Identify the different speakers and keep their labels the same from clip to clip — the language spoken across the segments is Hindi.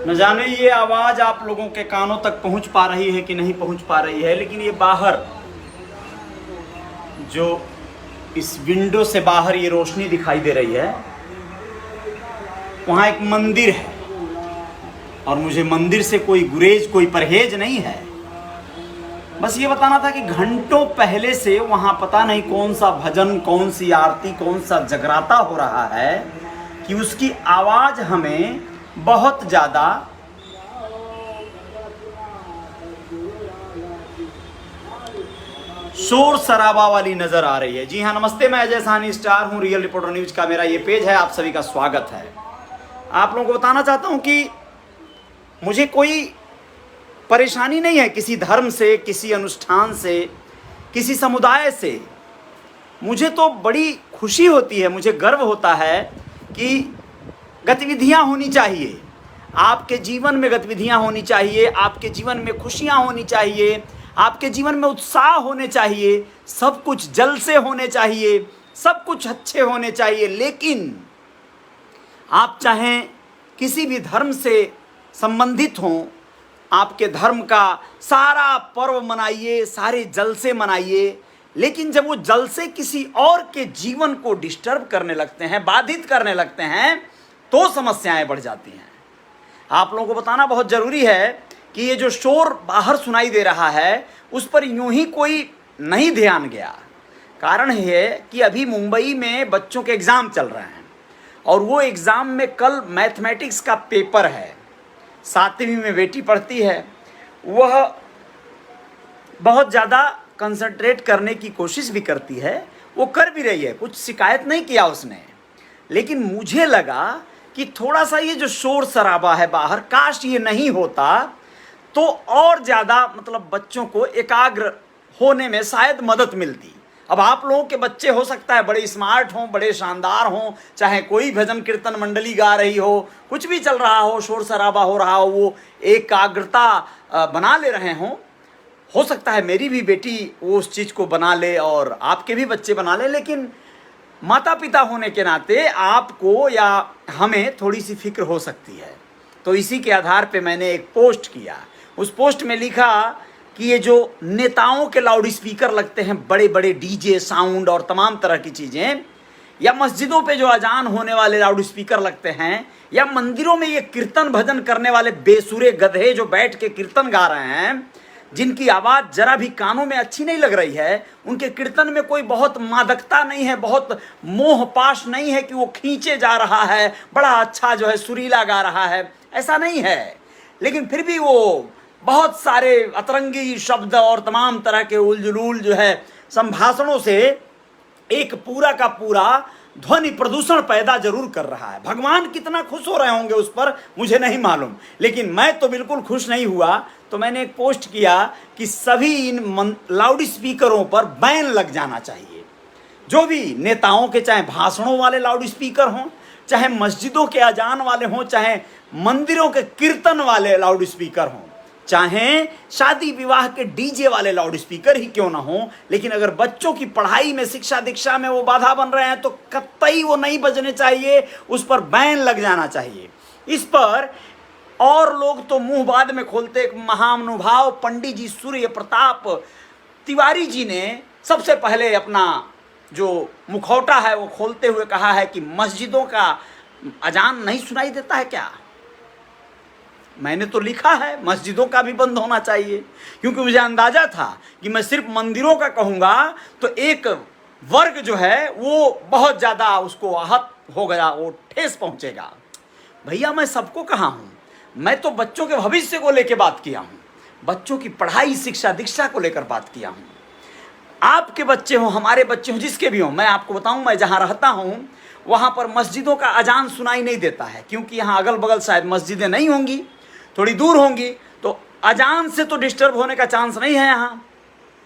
Speaker 1: न जाने ये आवाज़ आप लोगों के कानों तक पहुंच पा रही है कि नहीं पहुंच पा रही है, लेकिन ये बाहर जो इस विंडो से बाहर ये रोशनी दिखाई दे रही है, वहाँ एक मंदिर है और मुझे मंदिर से कोई गुरेज, कोई परहेज नहीं है। बस ये बताना था कि घंटों पहले से वहाँ पता नहीं कौन सा भजन, कौन सी आरती, कौन सा जगराता हो रहा है कि उसकी आवाज़ हमें बहुत ज़्यादा शोर शराबा वाली नज़र आ रही है। जी हाँ, नमस्ते, मैं अजय साहनी स्टार हूँ, रियल रिपोर्टर न्यूज़ का मेरा ये पेज है, आप सभी का स्वागत है। आप लोगों को बताना चाहता हूँ कि मुझे कोई परेशानी नहीं है किसी धर्म से, किसी अनुष्ठान से, किसी समुदाय से। मुझे तो बड़ी खुशी होती है, मुझे गर्व होता है कि गतिविधियां होनी चाहिए, आपके जीवन में गतिविधियां होनी चाहिए, आपके जीवन में खुशियां होनी चाहिए, आपके जीवन में उत्साह होने चाहिए, सब कुछ जल से होने चाहिए, सब कुछ अच्छे होने चाहिए। लेकिन आप चाहें किसी भी धर्म से संबंधित हों, आपके धर्म का सारा पर्व मनाइए, सारे जलसे मनाइए, लेकिन जब वो जलसे किसी और के जीवन को डिस्टर्ब करने लगते हैं, बाधित करने लगते हैं, तो समस्याएं बढ़ जाती हैं। आप लोगों को बताना बहुत ज़रूरी है कि ये जो शोर बाहर सुनाई दे रहा है, उस पर यूं ही कोई नहीं ध्यान गया। कारण है कि अभी मुंबई में बच्चों के एग्ज़ाम चल रहे हैं और वो एग्ज़ाम में कल मैथमेटिक्स का पेपर है। 7वीं में बेटी पढ़ती है, वह बहुत ज़्यादा कंसंट्रेट करने की कोशिश भी करती है, वो कर भी रही है, कुछ शिकायत नहीं किया उसने। लेकिन मुझे लगा कि थोड़ा सा ये जो शोर शराबा है बाहर, काश ये नहीं होता तो और ज़्यादा मतलब बच्चों को एकाग्र होने में शायद मदद मिलती। अब आप लोगों के बच्चे हो सकता है बड़े स्मार्ट हों, बड़े शानदार हों, चाहे कोई भजन कीर्तन मंडली गा रही हो, कुछ भी चल रहा हो, शोर शराबा हो रहा हो, वो एकाग्रता बना ले रहे हों। हो सकता है मेरी भी बेटी वो उस चीज़ को बना ले और आपके भी बच्चे बना ले, लेकिन माता पिता होने के नाते आपको या हमें थोड़ी सी फिक्र हो सकती है। तो इसी के आधार पे मैंने एक पोस्ट किया। उस पोस्ट में लिखा कि ये जो नेताओं के लाउड स्पीकर लगते हैं, बड़े बड़े डीजे, साउंड और तमाम तरह की चीज़ें, या मस्जिदों पे जो अजान होने वाले लाउड स्पीकर लगते हैं, या मंदिरों में ये कीर्तन भजन करने वाले बेसुरे गधे जो बैठ के कीर्तन गा रहे हैं, जिनकी आवाज़ जरा भी कानों में अच्छी नहीं लग रही है, उनके कीर्तन में कोई बहुत मादकता नहीं है, बहुत मोह पाश नहीं है कि वो खींचे जा रहा है, बड़ा अच्छा जो है सुरीला गा रहा है, ऐसा नहीं है। लेकिन फिर भी वो बहुत सारे अतरंगी शब्द और तमाम तरह के उलझुल जो है संभाषणों से एक पूरा का पूरा ध्वनि प्रदूषण पैदा जरूर कर रहा है। भगवान कितना खुश हो रहे होंगे उस पर मुझे नहीं मालूम, लेकिन मैं तो बिल्कुल खुश नहीं हुआ। तो मैंने एक पोस्ट किया कि सभी इन लाउड स्पीकरों पर बैन लग जाना चाहिए। जो भी नेताओं के, चाहे भाषणों वाले लाउड स्पीकर हों, चाहे मस्जिदों के अजान वाले हों, चाहे मंदिरों के कीर्तन वाले लाउड स्पीकर हों, चाहे शादी विवाह के डीजे वाले लाउड स्पीकर ही क्यों ना हो, लेकिन अगर बच्चों की पढ़ाई में, शिक्षा दीक्षा में वो बाधा बन रहे हैं तो कतई वो नहीं बजने चाहिए, उस पर बैन लग जाना चाहिए। इस पर और लोग तो मुंह बाद में खोलते। एक महानुभाव पंडित जी सूर्य प्रताप तिवारी जी ने सबसे पहले अपना जो मुखौटा है वो खोलते हुए कहा है कि मस्जिदों का अजान नहीं सुनाई देता है क्या? मैंने तो लिखा है मस्जिदों का भी बंद होना चाहिए, क्योंकि मुझे अंदाजा था कि मैं सिर्फ मंदिरों का कहूँगा तो एक वर्ग जो है वो बहुत ज़्यादा उसको आहत हो गया, वो ठेस पहुँचेगा। भैया मैं सबको कहा हूँ, मैं तो बच्चों के भविष्य को लेकर बात किया हूँ, बच्चों की पढ़ाई, शिक्षा दीक्षा को लेकर बात किया हूँ। आपके बच्चे हों, हमारे बच्चे हों, जिसके भी हों, मैं आपको बताऊँ, मैं जहाँ रहता हूँ वहाँ पर मस्जिदों का अजान सुनाई नहीं देता है, क्योंकि यहाँ अगल बगल शायद मस्जिदें नहीं होंगी, थोड़ी दूर होंगी, तो अजान से तो डिस्टर्ब होने का चांस नहीं है यहाँ।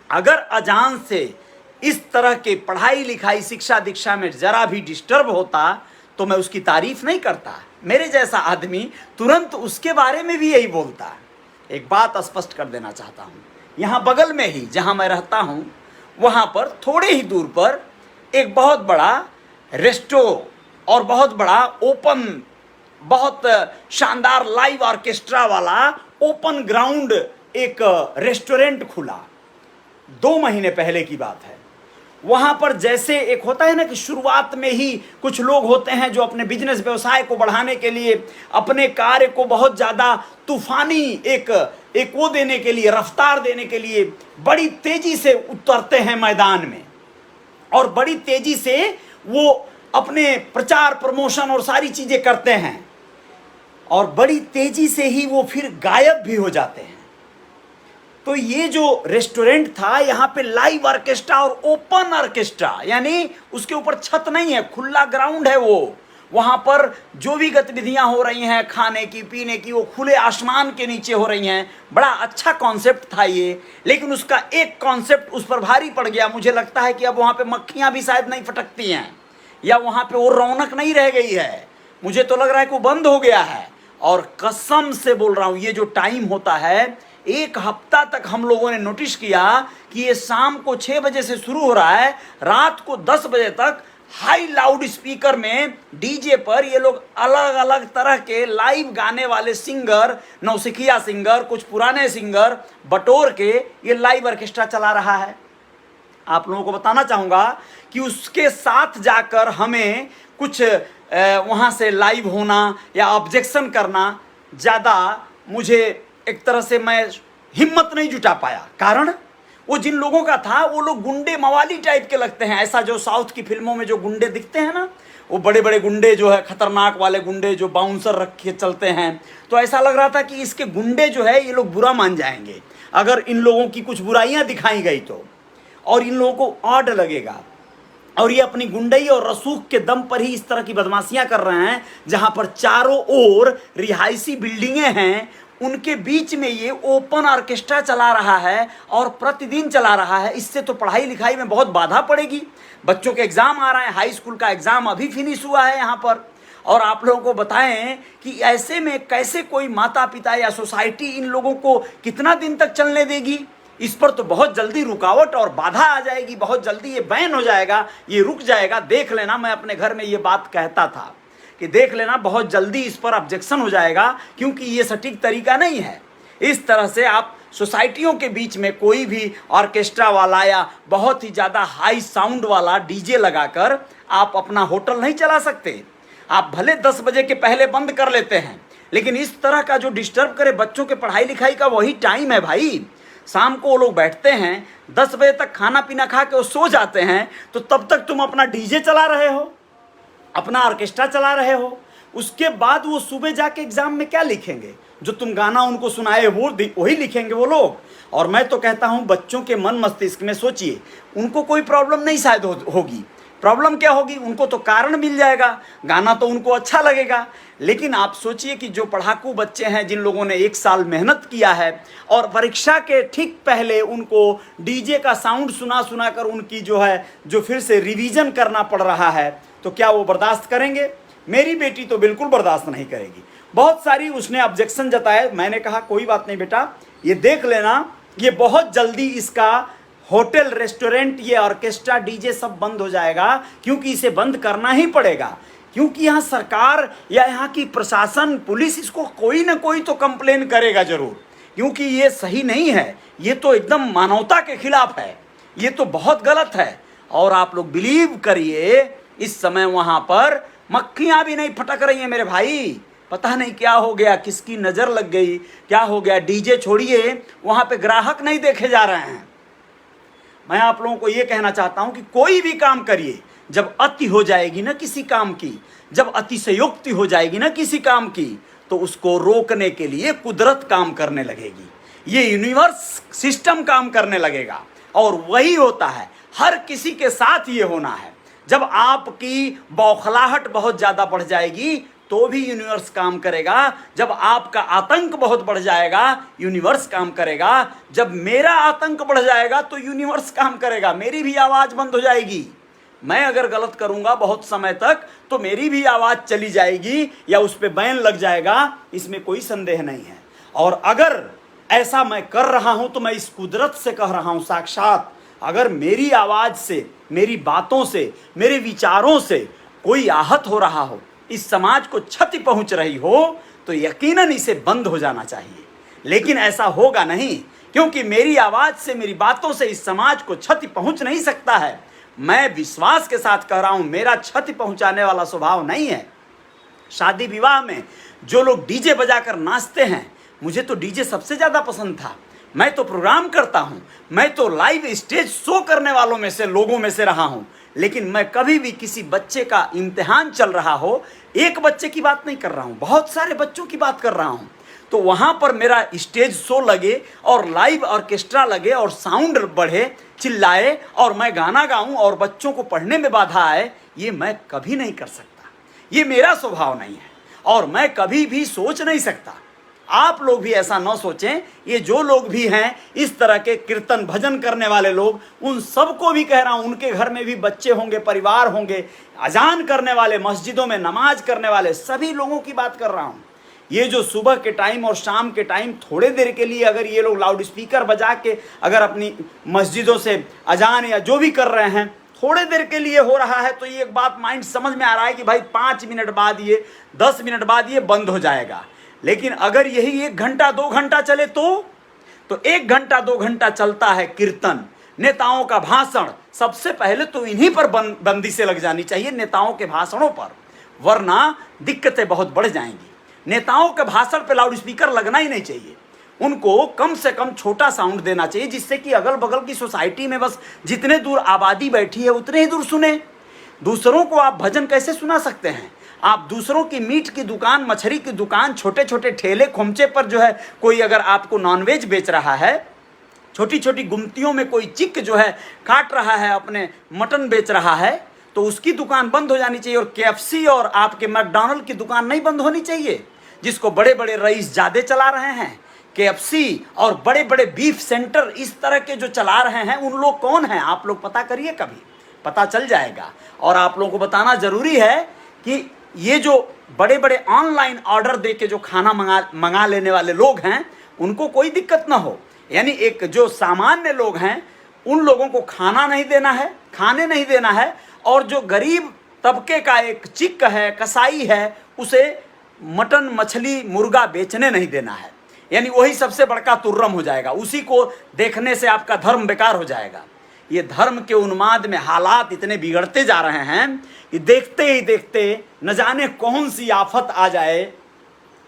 Speaker 1: अगर अजान से इस तरह के पढ़ाई लिखाई, शिक्षा दीक्षा में ज़रा भी डिस्टर्ब होता तो मैं उसकी तारीफ नहीं करता। मेरे जैसा आदमी तुरंत उसके बारे में भी यही बोलता है। एक बात स्पष्ट कर देना चाहता हूँ, यहाँ बगल में ही जहाँ मैं रहता हूँ वहाँ पर थोड़े ही दूर पर एक बहुत बड़ा रेस्टो और बहुत बड़ा ओपन बहुत शानदार लाइव ऑर्केस्ट्रा वाला ओपन ग्राउंड एक रेस्टोरेंट खुला। 2 महीने पहले की बात है। वहां पर जैसे एक होता है ना कि शुरुआत में ही कुछ लोग होते हैं जो अपने बिजनेस व्यवसाय को बढ़ाने के लिए, अपने कार्य को बहुत ज्यादा तूफानी एक वो देने के लिए, रफ्तार देने के लिए बड़ी तेजी से उतरते हैं मैदान में, और बड़ी तेजी से वो अपने प्रचार प्रमोशन और सारी चीजें करते हैं, और बड़ी तेजी से ही वो फिर गायब भी हो जाते हैं। तो ये जो रेस्टोरेंट था, यहाँ पे लाइव ऑर्केस्ट्रा और ओपन ऑर्केस्ट्रा, यानी उसके ऊपर छत नहीं है, खुला ग्राउंड है वो। वहां पर जो भी गतिविधियां हो रही हैं खाने की पीने की, वो खुले आसमान के नीचे हो रही हैं। बड़ा अच्छा कॉन्सेप्ट था ये, लेकिन उसका एक कॉन्सेप्ट उस पर भारी पड़ गया। मुझे लगता है कि अब वहां पे मक्खियां भी शायद नहीं फटकती हैं, या वहां पे वो रौनक नहीं रह गई है। मुझे तो लग रहा है कि वो बंद हो गया है। और कसम से बोल रहा हूं, ये जो टाइम होता है, 1 हफ्ता तक हम लोगों ने नोटिस किया कि ये शाम को 6 बजे से शुरू हो रहा है, रात को 10 बजे तक हाई लाउड स्पीकर में डीजे पर ये लोग अलग अलग तरह के लाइव गाने वाले सिंगर, नौसिखिया सिंगर, कुछ पुराने सिंगर बटोर के ये लाइव ऑर्केस्ट्रा चला रहा है। आप लोगों को बताना चाहूंगा कि उसके साथ जाकर हमें कुछ वहां से लाइव होना या ऑब्जेक्शन करना, ज़्यादा मुझे एक तरह से मैं हिम्मत नहीं जुटा पाया। कारण वो जिन लोगों का था, वो लोग गुंडे मवाली टाइप के लगते हैं। ऐसा जो साउथ की फिल्मों में जो गुंडे दिखते हैं ना, वो बड़े बड़े गुंडे जो है, खतरनाक वाले गुंडे जो बाउंसर रख के चलते हैं, तो ऐसा लग रहा था कि इसके गुंडे जो है ये लोग बुरा मान जाएंगे अगर इन लोगों की कुछ बुराइयां दिखाई गई तो, और इन लोगों को ऑड लगेगा। और ये अपनी गुंडई और रसूख के दम पर ही इस तरह की बदमाशियां कर रहे हैं। जहां पर चारों ओर रिहायशी बिल्डिंगें हैं, उनके बीच में ये ओपन ऑर्केस्ट्रा चला रहा है, और प्रतिदिन चला रहा है। इससे तो पढ़ाई लिखाई में बहुत बाधा पड़ेगी। बच्चों के एग्जाम आ रहे हैं, हाई स्कूल का एग्जाम अभी फिनिश हुआ है यहाँ पर। और आप लोगों को बताएं कि ऐसे में कैसे कोई माता पिता या सोसाइटी इन लोगों को कितना दिन तक चलने देगी। इस पर तो बहुत जल्दी रुकावट और बाधा आ जाएगी, बहुत जल्दी ये बैन हो जाएगा, ये रुक जाएगा। देख लेना, मैं अपने घर में ये बात कहता था कि देख लेना, बहुत जल्दी इस पर ऑब्जेक्शन हो जाएगा, क्योंकि ये सटीक तरीका नहीं है। इस तरह से आप सोसाइटियों के बीच में कोई भी ऑर्केस्ट्रा वाला या बहुत ही ज़्यादा हाई साउंड वाला डीजे लगाकर आप अपना होटल नहीं चला सकते। आप भले 10 बजे के पहले बंद कर लेते हैं, लेकिन इस तरह का जो डिस्टर्ब करे बच्चों के पढ़ाई लिखाई का, वही टाइम है भाई। शाम को वो लोग बैठते हैं, 10 बजे तक खाना पीना खा के वो सो जाते हैं, तो तब तक तुम अपना डीजे चला रहे हो, अपना ऑर्केस्ट्रा चला रहे हो। उसके बाद वो सुबह जाके एग्जाम में क्या लिखेंगे? जो तुम गाना उनको सुनाए वो वही लिखेंगे वो लोग। और मैं तो कहता हूँ, बच्चों के मन मस्तिष्क में सोचिए, उनको कोई प्रॉब्लम नहीं शायद होगी। प्रॉब्लम क्या होगी? उनको तो कारण मिल जाएगा, गाना तो उनको अच्छा लगेगा। लेकिन आप सोचिए कि जो पढ़ाकू बच्चे हैं, जिन लोगों ने 1 साल मेहनत किया है, और परीक्षा के ठीक पहले उनको डीजे का साउंड सुना कर उनकी जो फिर से रिवीजन करना पड़ रहा है, तो क्या वो बर्दाश्त करेंगे? मेरी बेटी तो बिल्कुल बर्दाश्त नहीं करेगी। बहुत सारी उसने ऑब्जेक्शन जताए। मैंने कहा कोई बात नहीं बेटा, ये देख लेना, ये बहुत जल्दी इसका होटल, रेस्टोरेंट, ये ऑर्केस्ट्रा, डीजे सब बंद हो जाएगा, क्योंकि इसे बंद करना ही पड़ेगा। क्योंकि यहाँ सरकार या यहाँ की प्रशासन, पुलिस, इसको कोई ना कोई तो कंप्लेन करेगा जरूर, क्योंकि ये सही नहीं है। ये तो एकदम मानवता के खिलाफ है, ये तो बहुत गलत है। और आप लोग बिलीव करिए, इस समय वहां पर मक्खियां भी नहीं फटक रही हैं मेरे भाई। पता नहीं क्या हो गया, किसकी नजर लग गई, क्या हो गया। डीजे छोड़िए, वहां पे ग्राहक नहीं देखे जा रहे हैं। मैं आप लोगों को यह कहना चाहता हूं कि कोई भी काम करिए, जब अति हो जाएगी ना किसी काम की, जब अतिशयोक्ति हो जाएगी ना किसी काम की, तो उसको रोकने के लिए कुदरत काम करने लगेगी, ये यूनिवर्स सिस्टम काम करने लगेगा। और वही होता है, हर किसी के साथ ये होना है। जब आपकी बौखलाहट बहुत ज्यादा बढ़ जाएगी तो भी यूनिवर्स काम करेगा। जब आपका आतंक बहुत बढ़ जाएगा, यूनिवर्स काम करेगा। जब मेरा आतंक बढ़ जाएगा तो यूनिवर्स काम करेगा। मेरी भी आवाज बंद हो जाएगी। मैं अगर गलत करूंगा बहुत समय तक तो मेरी भी आवाज चली जाएगी या उस पर बैन लग जाएगा, इसमें कोई संदेह नहीं है। और अगर ऐसा मैं कर रहा हूं तो मैं इस कुदरत से कह रहा हूं, साक्षात अगर मेरी आवाज से, मेरी बातों से, मेरे विचारों से कोई आहत हो रहा हो, इस समाज को क्षति पहुंच रही हो तो यकीनन इसे बंद हो जाना चाहिए। लेकिन ऐसा होगा नहीं, क्योंकि मेरी आवाज से, मेरी बातों से इस समाज को क्षति पहुंच नहीं सकता है। मैं विश्वास के साथ कह रहा हूं, मेरा क्षति पहुंचाने वाला स्वभाव नहीं है। शादी विवाह में जो लोग डीजे बजाकर नाचते हैं, मुझे तो डीजे सबसे ज्यादा पसंद था। मैं तो प्रोग्राम करता हूं, मैं तो लाइव स्टेज शो करने वालों में से, लोगों में से रहा हूं। लेकिन मैं कभी भी किसी बच्चे का इम्तिहान चल रहा हो, एक बच्चे की बात नहीं कर रहा हूं, बहुत सारे बच्चों की बात कर रहा हूं, तो वहां पर मेरा स्टेज शो लगे और लाइव ऑर्केस्ट्रा लगे और साउंड बढ़े, चिल्लाए और मैं गाना गाऊं और बच्चों को पढ़ने में बाधा आए, ये मैं कभी नहीं कर सकता। ये मेरा स्वभाव नहीं है और मैं कभी भी सोच नहीं सकता। आप लोग भी ऐसा न सोचें। ये जो लोग भी हैं इस तरह के कीर्तन भजन करने वाले लोग, उन सबको भी कह रहा हूं, उनके घर में भी बच्चे होंगे, परिवार होंगे, अजान करने वाले, मस्जिदों में नमाज करने वाले सभी लोगों की बात कर रहा हूं। ये जो सुबह के टाइम और शाम के टाइम थोड़े देर के लिए अगर ये लोग लाउड स्पीकर बजा के अगर अपनी मस्जिदों से अजान या जो भी कर रहे हैं, थोड़े देर के लिए हो रहा है, तो ये एक बात माइंड समझ में आ रहा है कि भाई 5 मिनट बाद ये, 10 मिनट बाद ये बंद हो जाएगा। लेकिन अगर यही 1 घंटा 2 घंटा चले तो 1 घंटा 2 घंटा चलता है कीर्तन, नेताओं का भाषण, सबसे पहले तो इन्हीं पर बंदी से लग जानी चाहिए, नेताओं के भाषणों पर, वरना दिक्कतें बहुत बढ़ जाएंगी। नेताओं के भाषण पे लाउड स्पीकर लगना ही नहीं चाहिए। उनको कम से कम छोटा साउंड देना चाहिए, जिससे कि अगल बगल की सोसाइटी में बस जितने दूर आबादी बैठी है उतने ही दूर सुने। दूसरों को आप भजन कैसे सुना सकते हैं? आप दूसरों की मीट की दुकान, मछली की दुकान, छोटे छोटे ठेले खोमचे पर जो है कोई अगर आपको नॉनवेज बेच रहा है, छोटी छोटी गुमतियों में कोई चिक जो है काट रहा है, अपने मटन बेच रहा है, तो उसकी दुकान बंद हो जानी चाहिए। और KFC और आपके मैकडॉनल्ड की दुकान नहीं बंद होनी चाहिए, जिसको बड़े बड़े रईस ज्यादा चला रहे हैं। KFC और बड़े बड़े बीफ सेंटर इस तरह के जो चला रहे हैं, उन लोग कौन हैं? आप लोग पता करिए, कभी पता चल जाएगा। और आप लोगों को बताना जरूरी है कि ये जो बड़े बड़े ऑनलाइन ऑर्डर दे के जो खाना मंगा लेने वाले लोग हैं, उनको कोई दिक्कत ना हो। यानी एक जो सामान्य लोग हैं, उन लोगों को खाना नहीं देना है, खाने नहीं देना है, और जो गरीब तबके का एक चिक है, कसाई है, उसे मटन, मछली, मुर्गा बेचने नहीं देना है। यानी वही सबसे बड़का तुर्रम हो जाएगा। उसी को देखने से आपका धर्म बेकार हो जाएगा। ये धर्म के उन्माद में हालात इतने बिगड़ते जा रहे हैं कि देखते ही देखते न जाने कौन सी आफत आ जाए।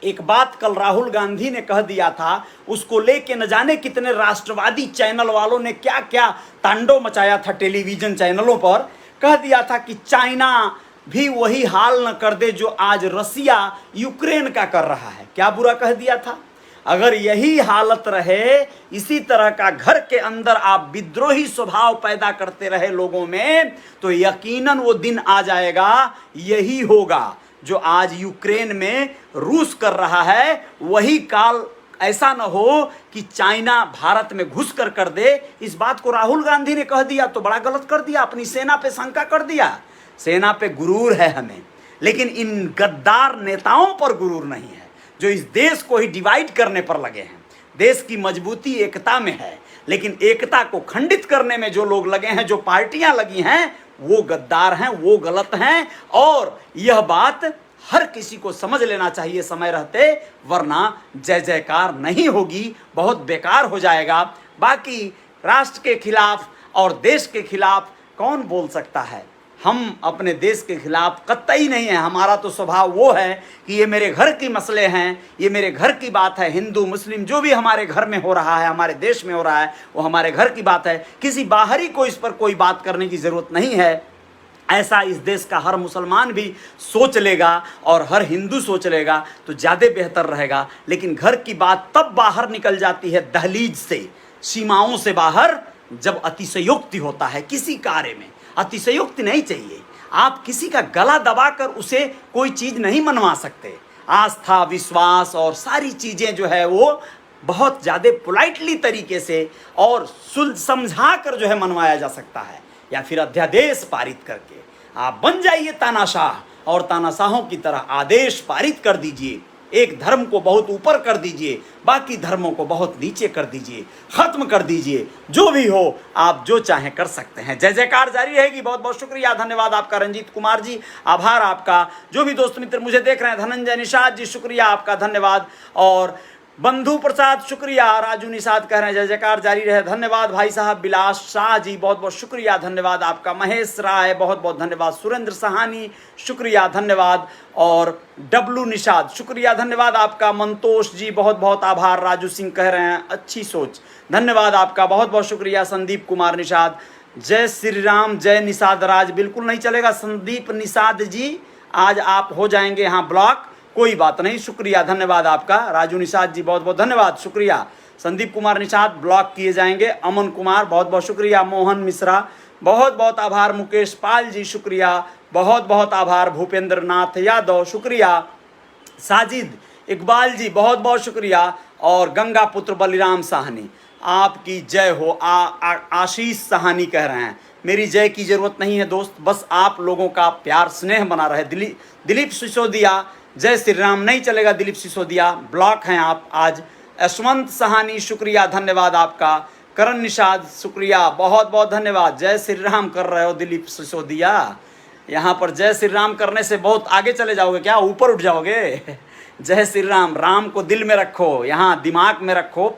Speaker 1: एक बात कल राहुल गांधी ने कह दिया था, उसको लेके न जाने कितने राष्ट्रवादी चैनल वालों ने क्या क्या तांडव मचाया था टेलीविजन चैनलों पर। कह दिया था कि चाइना भी वही हाल न कर दे जो आज रसिया यूक्रेन का कर रहा है। क्या बुरा कह दिया था? अगर यही हालत रहे, इसी तरह का घर के अंदर आप विद्रोही स्वभाव पैदा करते रहे लोगों में, तो यकीनन वो दिन आ जाएगा, यही होगा जो आज यूक्रेन में रूस कर रहा है। वही काल ऐसा न हो कि चाइना भारत में घुस कर दे। इस बात को राहुल गांधी ने कह दिया तो बड़ा गलत कर दिया, अपनी सेना पे शंका कर दिया। सेना पे गुरूर है हमें, लेकिन इन गद्दार नेताओं पर गुरूर नहीं है, जो इस देश को ही डिवाइड करने पर लगे हैं। देश की मजबूती एकता में है, लेकिन एकता को खंडित करने में जो लोग लगे हैं, जो पार्टियां लगी हैं, वो गद्दार हैं, वो गलत हैं। और यह बात हर किसी को समझ लेना चाहिए समय रहते, वरना जय जयकार नहीं होगी, बहुत बेकार हो जाएगा। बाकी राष्ट्र के खिलाफ और देश के खिलाफ कौन बोल सकता है? हम अपने देश के खिलाफ कतई नहीं है। हमारा तो स्वभाव वो है कि ये मेरे घर की मसले हैं, ये मेरे घर की बात है। हिंदू मुस्लिम जो भी हमारे घर में हो रहा है, हमारे देश में हो रहा है, वो हमारे घर की बात है। किसी बाहरी को इस पर कोई बात करने की ज़रूरत नहीं है। ऐसा इस देश का हर मुसलमान भी सोच लेगा और हर हिंदू सोच लेगा तो ज़्यादा बेहतर रहेगा। लेकिन घर की बात तब बाहर निकल जाती है दहलीज से, सीमाओं से बाहर, जब अतिशयोक्ति होता है किसी कार्य में। अतिशयोक्ति नहीं चाहिए। आप किसी का गला दबाकर उसे कोई चीज़ नहीं मनवा सकते। आस्था, विश्वास और सारी चीज़ें जो है वो बहुत ज़्यादा पोलाइटली तरीके से और समझा कर जो है मनवाया जा सकता है, या फिर अध्यादेश पारित करके। आप बन जाइए तानाशाह और तानाशाहों की तरह आदेश पारित कर दीजिए, एक धर्म को बहुत ऊपर कर दीजिए, बाकी धर्मों को बहुत नीचे कर दीजिए, खत्म कर दीजिए। जो भी हो, आप जो चाहें कर सकते हैं। जय जयकार जारी रहेगी। बहुत बहुत शुक्रिया, धन्यवाद आपका रंजीत कुमार जी, आभार आपका। जो भी दोस्त मित्र मुझे देख रहे हैं, धनंजय निषाद जी शुक्रिया आपका, धन्यवाद। और बंधु प्रसाद शुक्रिया, राजू निषाद कह रहे हैं जय जयकार जारी रहे, धन्यवाद भाई साहब। विलास शाह जी बहुत बहुत शुक्रिया, धन्यवाद आपका। महेश राय बहुत बहुत धन्यवाद। सुरेंद्र सहानी शुक्रिया, धन्यवाद। और डब्लू निषाद शुक्रिया, धन्यवाद आपका। मंतोष जी बहुत बहुत आभार। राजू सिंह कह रहे हैं अच्छी सोच, धन्यवाद आपका, बहुत बहुत शुक्रिया। संदीप कुमार निषाद, जय श्री राम, जय निषाद राज, बिल्कुल नहीं चलेगा संदीप निषाद जी, आज आप हो जाएंगे यहाँ ब्लॉक, कोई बात नहीं, शुक्रिया, धन्यवाद आपका। राजू निषाद जी बहुत बहुत धन्यवाद, शुक्रिया। संदीप कुमार निषाद ब्लॉक किए जाएंगे। अमन कुमार बहुत बहुत शुक्रिया। मोहन मिश्रा बहुत बहुत आभार। मुकेश पाल जी शुक्रिया, बहुत बहुत आभार। भूपेंद्र नाथ यादव शुक्रिया। साजिद इकबाल जी बहुत बहुत शुक्रिया। और गंगा पुत्र बलिराम साहनी, आपकी जय हो। आशीष साहनी कह रहे हैं मेरी जय की जरूरत नहीं है दोस्त, बस आप लोगों का प्यार स्नेह बना रहे। दिलीप सिसोदिया, जय श्री राम नहीं चलेगा दिलीप सिसोदिया, ब्लॉक हैं आप आज। यशवंत सहानी शुक्रिया, धन्यवाद आपका। करण निषाद शुक्रिया, बहुत बहुत धन्यवाद। जय श्री राम कर रहे हो दिलीप सिसोदिया, यहाँ पर जय श्री राम करने से बहुत आगे चले जाओगे क्या, ऊपर उठ जाओगे। जय श्री राम, राम को दिल में रखो, यहाँ दिमाग में रखो।